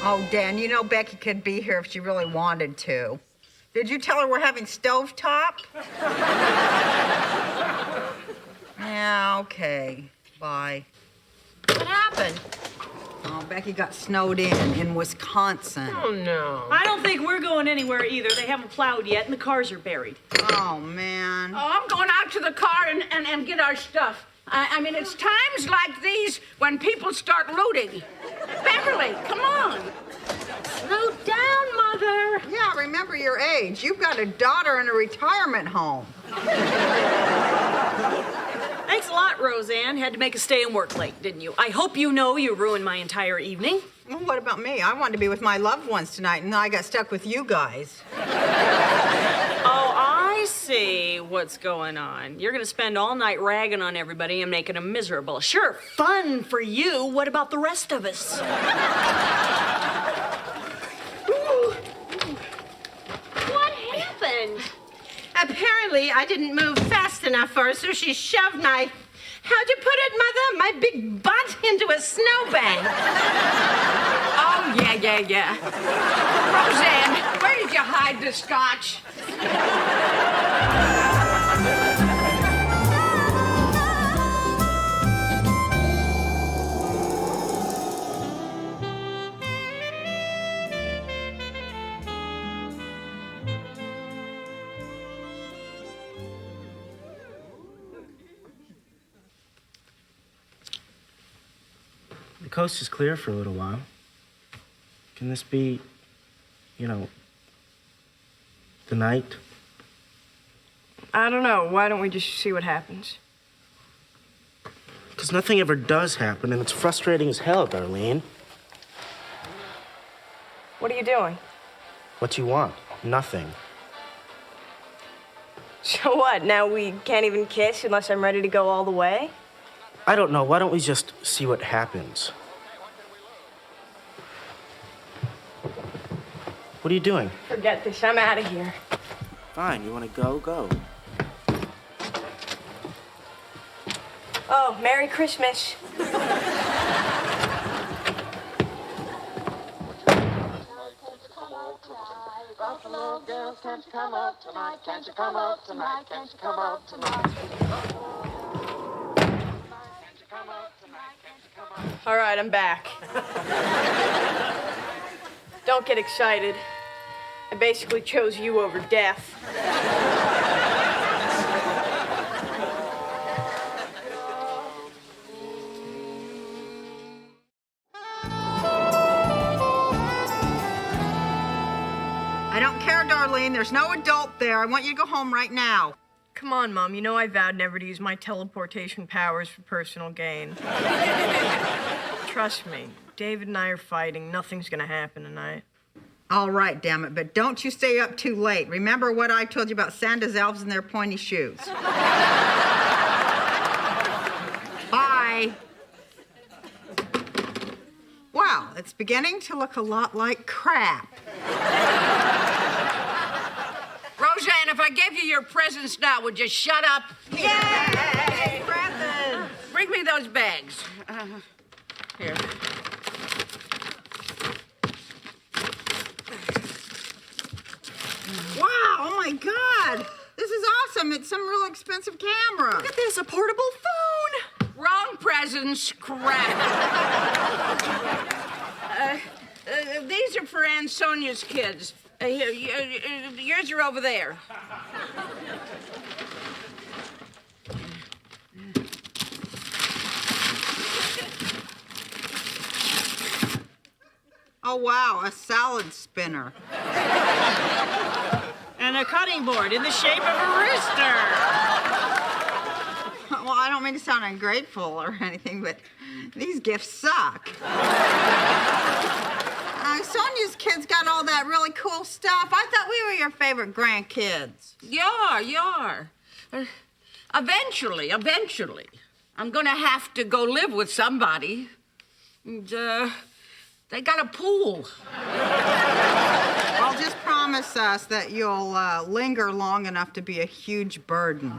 Oh, Dan, you know Becky could be here if she really wanted to. Did you tell her we're having stovetop? Yeah, okay. Bye. What happened? Oh, Becky got snowed in Wisconsin. Oh, no. I don't think we're going anywhere either. They haven't plowed yet, and the cars are buried. Oh, man. Oh, I'm going out to the car and get our stuff. I mean, it's times like these when people start looting. Beverly, come on. Slow down, Mother. Yeah, remember your age. You've got a daughter in a retirement home. Thanks a lot, Roseanne. Had to make us stay and work late, didn't you? I hope you know you ruined my entire evening. Well, what about me? I wanted to be with my loved ones tonight, and I got stuck with you guys. Oh, I see what's going on. You're gonna spend all night ragging on everybody and making them miserable. Sure, fun for you. What about the rest of us? What happened? Apparently, I didn't move fast enough for her, so she shoved my, how'd you put it, Mother? My big butt into a snowbank. Oh, yeah. Roseanne, where did you hide the scotch? The coast is clear for a little while. Can this be, the night? I don't know. Why don't we just see what happens? Because nothing ever does happen, and it's frustrating as hell, Darlene. What are you doing? What do you want? Nothing. So what? Now we can't even kiss unless I'm ready to go all the way? I don't know. Why don't we just see what happens? What are you doing? Forget this. I'm out of here. Fine. You want to go? Go. Oh, Merry Christmas. Buffalo girls, can't you come up tonight? Can't you come up tonight? Can't you come up tonight? All right, I'm back. Don't get excited. I basically chose you over death. I don't care, Darlene. There's no adult there. I want you to go home right now. Come on, Mom. You know I vowed never to use my teleportation powers for personal gain. Trust me. David and I are fighting. Nothing's gonna happen tonight. All right, damn it, but don't you stay up too late. Remember what I told you about Santa's elves and their pointy shoes. Bye. Wow, it's beginning to look a lot like crap. Roseanne, if I gave you your presents now, would you shut up? Yay! Presents! Bring me those bags. Here. Wow, oh my God. This is awesome. It's some real expensive camera. Look at this, a portable phone. Wrong presents, crap. These are for Aunt Sonia's kids. Yours are over there. Oh, wow, a salad spinner. And a cutting board in the shape of a rooster. Well, I don't mean to sound ungrateful or anything, but these gifts suck. Sonia's kids got all that really cool stuff. I thought we were your favorite grandkids. You are. Eventually. I'm gonna have to go live with somebody. And, they got a pool. Well, just promise us that you'll linger long enough to be a huge burden.